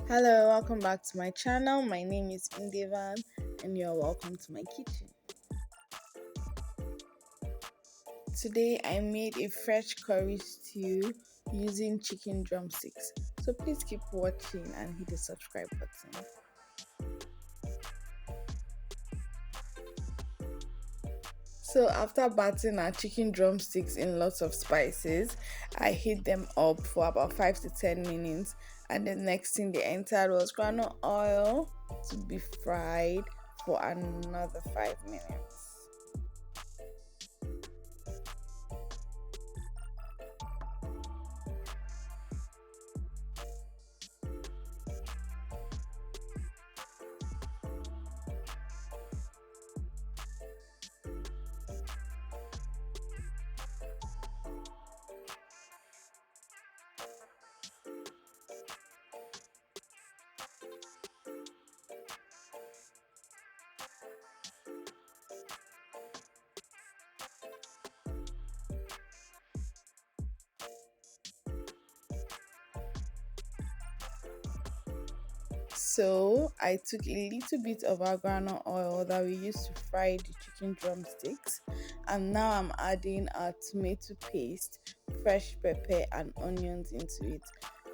Hello, welcome back to my channel. My name is Mdevaan and you're welcome to my kitchen. Today I made a fresh curry stew using chicken drumsticks. So please keep watching and hit the subscribe button. So after batting our chicken drumsticks in lots of spices, I heat them up for about 5 to 10 minutes, and the next thing they entered was groundnut oil to be fried for another 5 minutes. So I took a little bit of our groundnut oil that we used to fry the chicken drumsticks, and now I'm adding our tomato paste, fresh pepper and onions into it.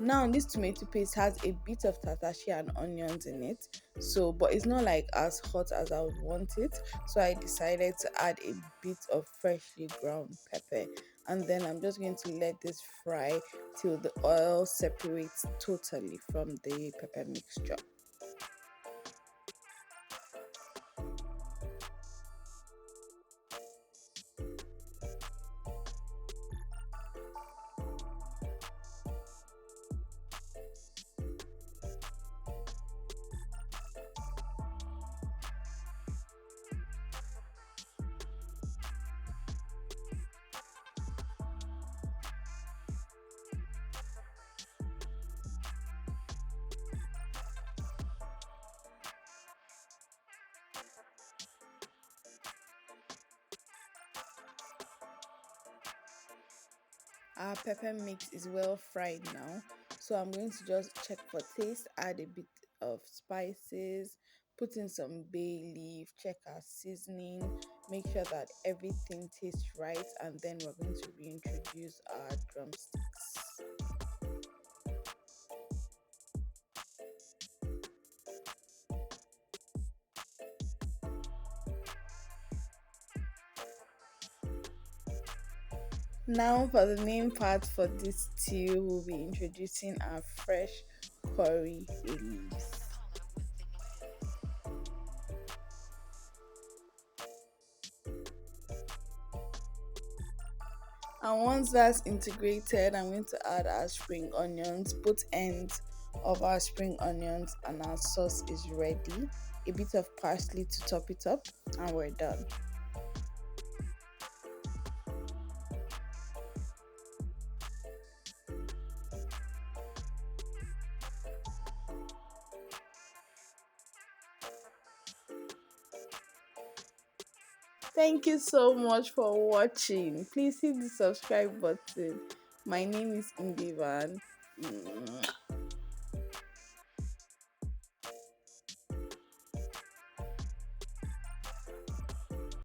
Now this tomato paste has a bit of tatashi and onions in it, so but it's not like as hot as I would want it, so I decided to add a bit of freshly ground pepper, and then I'm just going to let this fry till the oil separates totally from the pepper mixture. Our pepper mix is well fried now, so I'm going to just check for taste, add a bit of spices, put in some bay leaf, check our seasoning, make sure that everything tastes right, and then we're going to reintroduce our drumsticks. Now for the main part for this stew, we'll be introducing our fresh curry leaves. And once that's integrated, I'm going to add our spring onions, both ends of our spring onions, and our sauce is ready. A bit of parsley to top it up, and we're done. Thank you so much for watching. Please hit the subscribe button. My name is Mdevaan.